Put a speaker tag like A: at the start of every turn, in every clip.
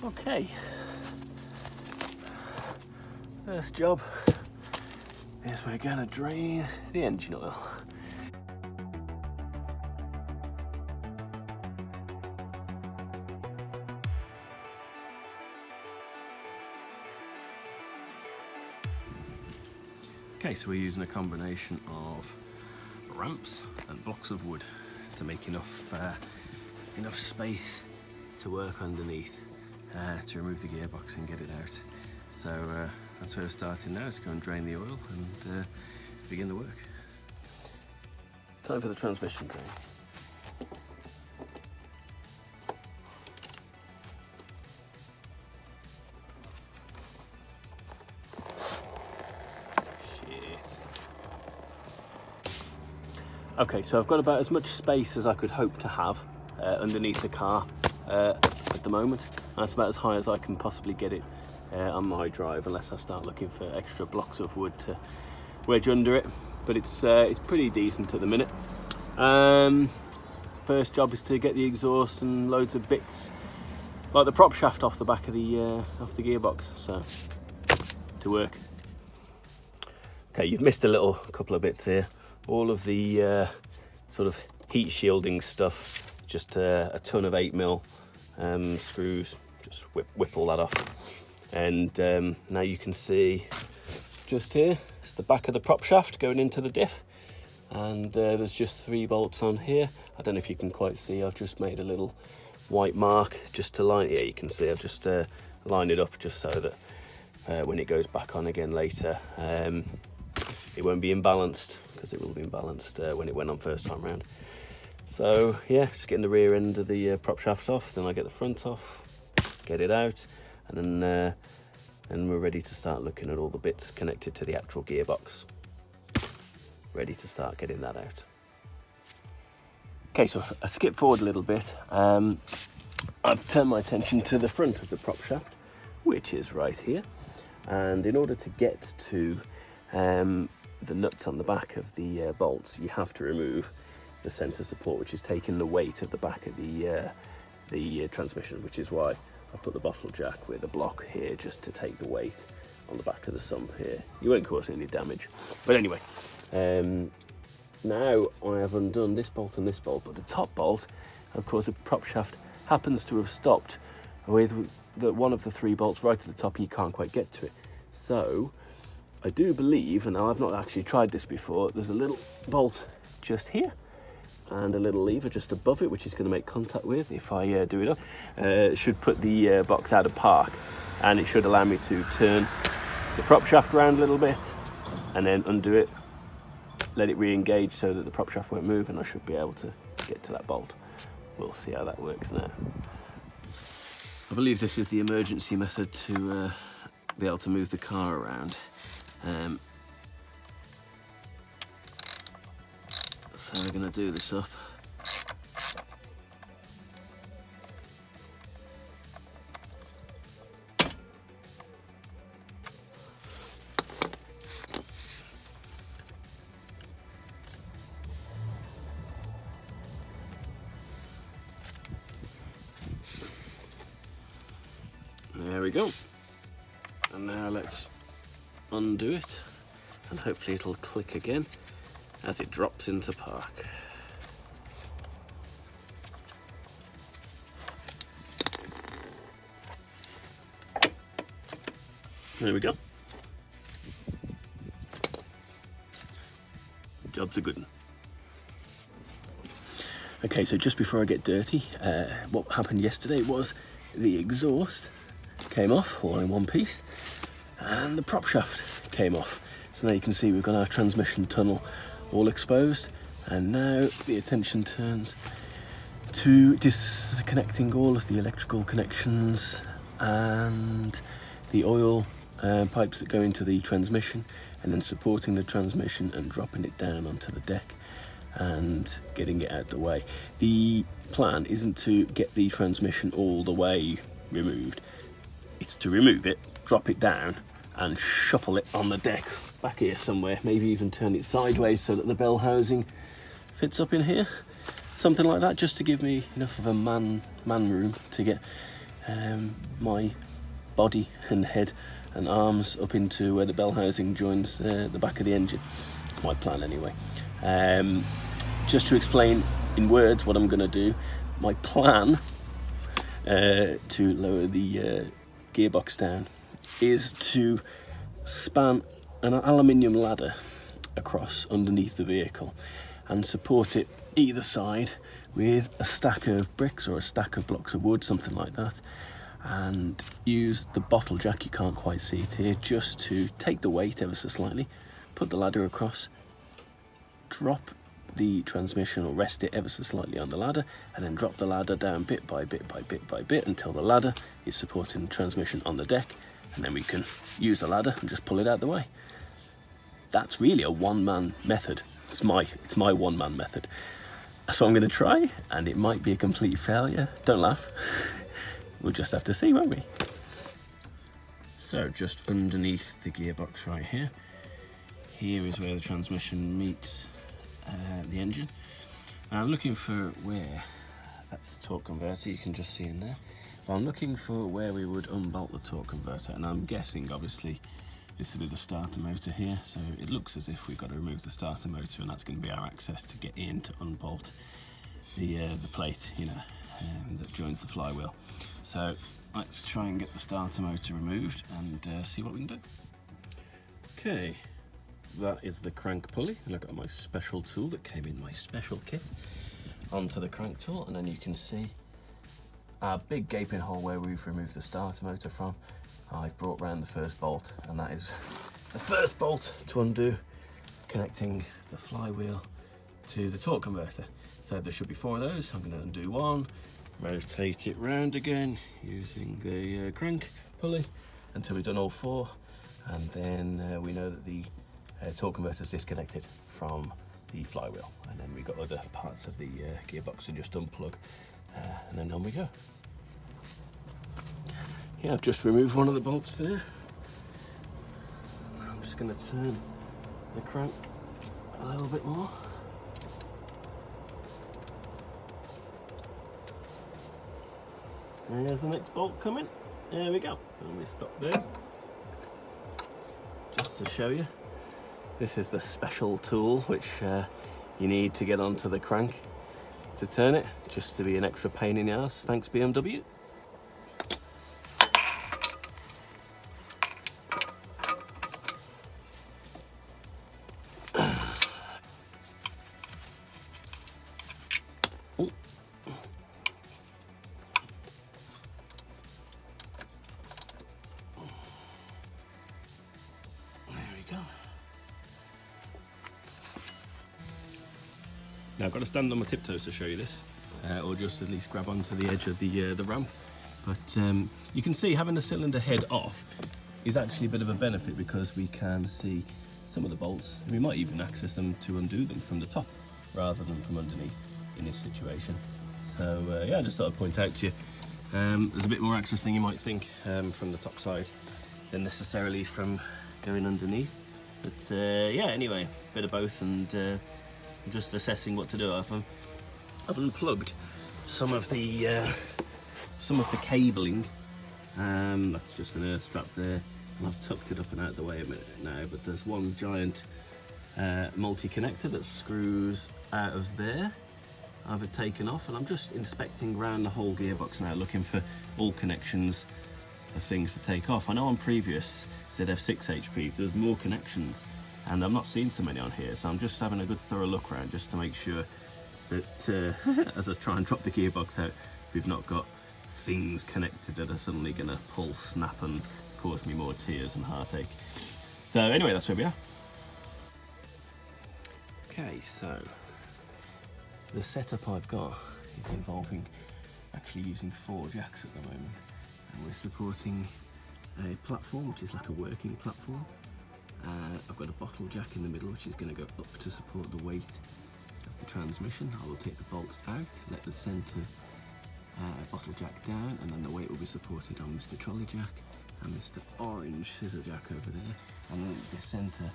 A: Okay, first job is we're going to drain the engine oil. Okay, so we're using a combination of ramps and blocks of wood to make enough space to work underneath to remove the gearbox and get it out. So that's where we're starting now. Let's go and drain the oil and begin the work. Time for the transmission drain. Okay, so I've got about as much space as I could hope to have underneath the car at the moment. And that's about as high as I can possibly get it on my drive, unless I start looking for extra blocks of wood to wedge under it. But it's pretty decent at the minute. First job is to get the exhaust and loads of bits, like the prop shaft, off the back of the gearbox. So, to work. Okay, you've missed a couple of bits here. All of the sort of heat shielding stuff, just a ton of 8mm screws, just whip all that off. And now you can see just here, it's the back of the prop shaft going into the diff. And there's just 3 bolts on here. I don't know if you can quite see, I've just made a little white mark just to line it. Yeah, you can see I've just lined it up just so that when it goes back on again later, it won't be imbalanced, because it will be imbalanced when it went on first time round. So yeah, just getting the rear end of the prop shaft off, then I get the front off, get it out, and then we're ready to start looking at all the bits connected to the actual gearbox. Ready to start getting that out. Okay, so I skip forward a little bit. I've turned my attention to the front of the prop shaft, which is right here. And in order to get to the nuts on the back of the bolts, you have to remove the centre support, which is taking the weight of the back of the transmission, which is why I've put the bottle jack with a block here just to take the weight on the back of the sump here. You won't cause any damage. But anyway, now I have undone this bolt and this bolt, but the top bolt, of course, the prop shaft happens to have stopped with one of the 3 bolts right at the top, and you can't quite get to it. So I do believe, and I've not actually tried this before, there's a little bolt just here and a little lever just above it, which is going to make contact with, if I do it up, should put the box out of park, and it should allow me to turn the prop shaft around a little bit and then undo it, let it re-engage so that the prop shaft won't move, and I should be able to get to that bolt. We'll see how that works now. I believe this is the emergency method to be able to move the car around. So we're going to do this up. There we go. And now let's undo it, and hopefully it'll click again as it drops into park. There we go. Job's a good one. Okay, so just before I get dirty, what happened yesterday was the exhaust came off all in one piece, and the prop shaft came off. So now you can see we've got our transmission tunnel all exposed, and now the attention turns to disconnecting all of the electrical connections and the oil pipes that go into the transmission, and then supporting the transmission and dropping it down onto the deck and getting it out the way. The plan isn't to get the transmission all the way removed, it's to remove it, drop it down and shuffle it on the deck back here somewhere, maybe even turn it sideways so that the bell housing fits up in here, something like that, just to give me enough of a man room to get my body and head and arms up into where the bell housing joins the back of the engine. It's my plan anyway. Just to explain in words what I'm going to do, my plan to lower the gearbox down is to span an aluminium ladder across underneath the vehicle and support it either side with a stack of bricks or a stack of blocks of wood, something like that, and use the bottle jack, you can't quite see it here, just to take the weight ever so slightly, put the ladder across, drop the transmission or rest it ever so slightly on the ladder, and then drop the ladder down bit by bit by bit by bit until the ladder is supporting the transmission on the deck, and then we can use the ladder and just pull it out the way. That's really a one-man method. It's my one-man method. That's what I'm going to try, and it might be a complete failure. Don't laugh. We'll just have to see, won't we? So just underneath the gearbox right here, here is where the transmission meets the engine. And I'm looking for where, that's the torque converter, you can just see in there. But I'm looking for where we would unbolt the torque converter, and I'm guessing obviously this will be the starter motor here, so it looks as if we've got to remove the starter motor, and that's going to be our access to get in to unbolt the plate, you know, that joins the flywheel. So let's try and get the starter motor removed and see what we can do. Okay, that is the crank pulley, and I've got my special tool that came in my special kit onto the crank tool, and then you can see our big gaping hole where we've removed the starter motor from. I've brought round the first bolt, and that is the first bolt to undo, connecting the flywheel to the torque converter. So there should be 4 of those. I'm going to undo one, rotate it round again using the crank pulley until we've done all 4, and then we know that the torque converter is disconnected from the flywheel, and then we've got other parts of the gearbox to just unplug, and then on we go. Yeah, I've just removed one of the bolts there. I'm just going to turn the crank a little bit more. There's the next bolt coming. There we go. And we stop there. Just to show you, this is the special tool which you need to get onto the crank to turn it, just to be an extra pain in the ass. Thanks, BMW. Now I've got to stand on my tiptoes to show you this, or just at least grab onto the edge of the ramp. But you can see having the cylinder head off is actually a bit of a benefit, because we can see some of the bolts. We might even access them to undo them from the top rather than from underneath in this situation. So yeah, I just thought I'd point out to you, there's a bit more access than you might think from the top side than necessarily from going underneath. But yeah, anyway, a bit of both, and I'm just assessing what to do. I've unplugged some of the cabling. That's just an earth strap there, and I've tucked it up and out the way a minute now. But there's one giant multi-connector that screws out of there. I've taken off, and I'm just inspecting around the whole gearbox now, looking for all connections of things to take off. I know on previous ZF8HP there's more connections, and I'm not seeing so many on here, so I'm just having a good thorough look around just to make sure that as I try and drop the gearbox out, we've not got things connected that are suddenly going to pull, snap, and cause me more tears and heartache. So anyway, that's where we are. Okay, so the setup I've got is involving actually using 4 jacks at the moment, and we're supporting a platform which is like a working platform. I've got a bottle jack in the middle, which is going to go up to support the weight of the transmission. I will take the bolts out, let the centre bottle jack down, and then the weight will be supported on Mr. Trolley Jack and Mr. Orange Scissor Jack over there, and then the centre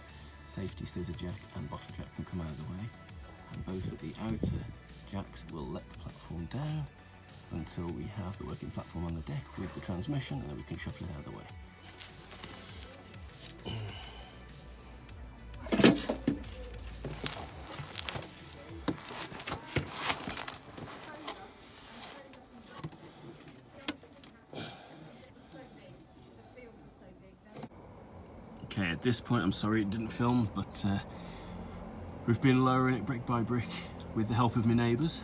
A: safety scissor jack and bottle jack can come out of the way, and both of the outer jacks will let the platform down until we have the working platform on the deck with the transmission, and then we can shuffle it out of the way. Okay, at this point, I'm sorry it didn't film, but we've been lowering it brick by brick with the help of my neighbours,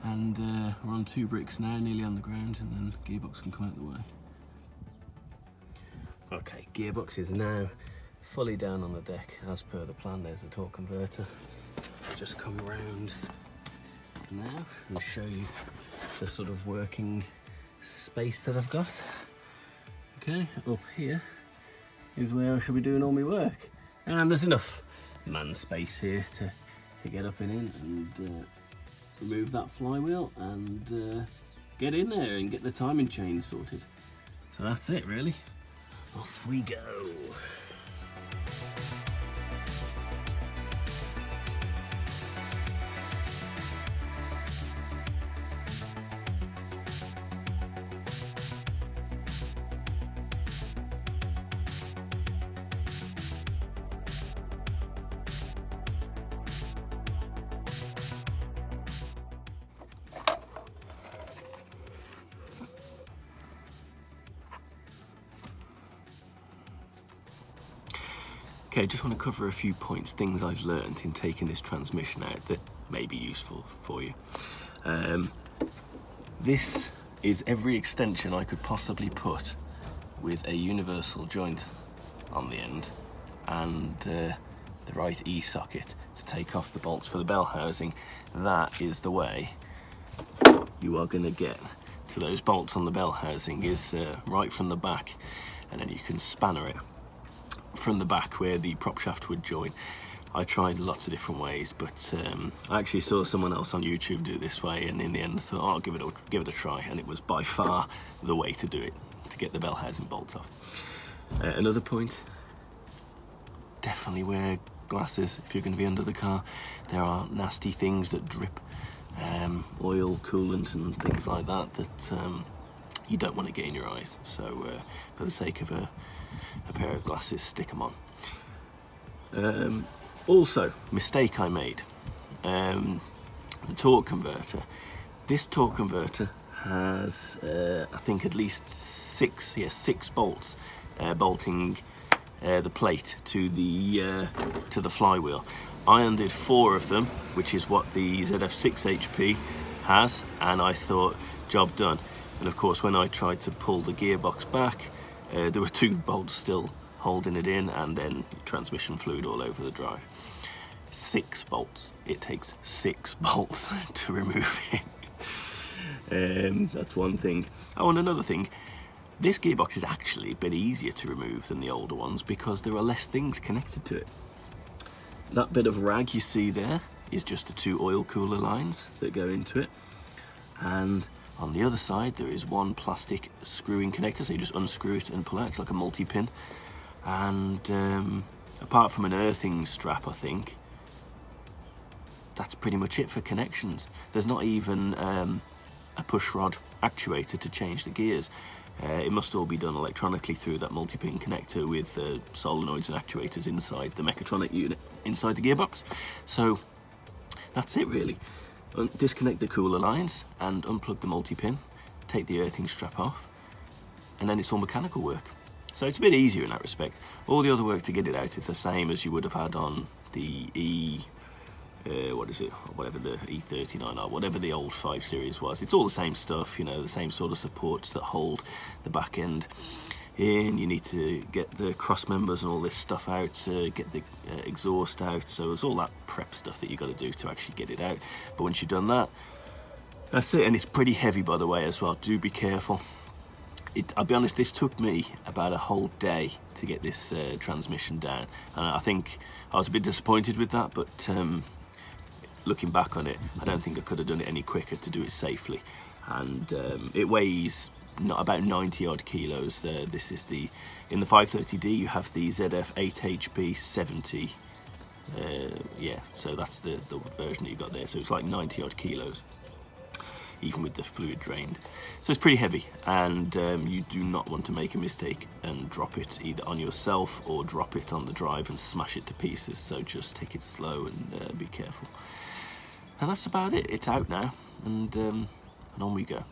A: and we're on 2 bricks now, nearly on the ground, and then gearbox can come out the way. Okay, gearbox is now fully down on the deck as per the plan. There's the torque converter. I'll just come around now and show you the sort of working space that I've got. Okay, up here is where I should be doing all my work, and there's enough man space here to get up and in and remove that flywheel and get in there and get the timing chain sorted. So that's it really. Off we go. Okay, just want to cover a few points, things I've learned in taking this transmission out that may be useful for you. This is every extension I could possibly put with a universal joint on the end and the right E-socket to take off the bolts for the bell housing. That is the way you are going to get to those bolts on the bell housing, is right from the back, and then you can spanner it from the back where the prop shaft would join. I tried lots of different ways, but I actually saw someone else on YouTube do it this way, and in the end I thought, oh, I'll give it a try, and it was by far the way to do it, to get the bell housing bolts off. Another point, definitely wear glasses if you're going to be under the car. There are nasty things that drip, oil, coolant and things like that you don't want to get in your eyes, so for the sake of a pair of glasses, stick them on. Also, mistake I made, the torque converter. This torque converter has I think at least six bolts bolting the plate to the flywheel. I undid 4 of them, which is what the ZF8HP has, and I thought, job done. And of course, when I tried to pull the gearbox back, there were 2 bolts still holding it in, and then transmission fluid all over the drive. 6 bolts. It takes 6 bolts to remove it. That's one thing. Oh, and another thing, this gearbox is actually a bit easier to remove than the older ones because there are less things connected to it. That bit of rag you see there is just the 2 oil cooler lines that go into it, and on the other side there is 1 plastic screw-in connector, so you just unscrew it and pull out. It's like a multi-pin, and apart from an earthing strap, I think that's pretty much it for connections. There's not even a push rod actuator to change the gears. It must all be done electronically through that multi-pin connector with solenoids and actuators inside the mechatronic unit inside the gearbox. So that's it really. Disconnect the cooler lines and unplug the multi-pin, take the earthing strap off, and then it's all mechanical work. So it's a bit easier in that respect. All the other work to get it out is the same as you would have had on the whatever the E39 or whatever the old 5 Series was. It's all the same stuff, you know, the same sort of supports that hold the back end in. You need to get the cross members and all this stuff out, get the exhaust out, so it's all that prep stuff that you got to do to actually get it out. But once you've done that, that's it. And it's pretty heavy, by the way, as well. Do be careful. I'll be honest, this took me about a whole day to get this transmission down, and I think I was a bit disappointed with that, but looking back on it, I don't think I could have done it any quicker to do it safely. And it weighs about 90 odd kilos. This is in the 530D you have the ZF8HP70. Yeah, so that's the version that you got there. So it's like 90 odd kilos. even with the fluid drained. So it's pretty heavy, and you do not want to make a mistake and drop it either on yourself or drop it on the drive and smash it to pieces. So just take it slow and be careful. And that's about it. It's out now, and on we go.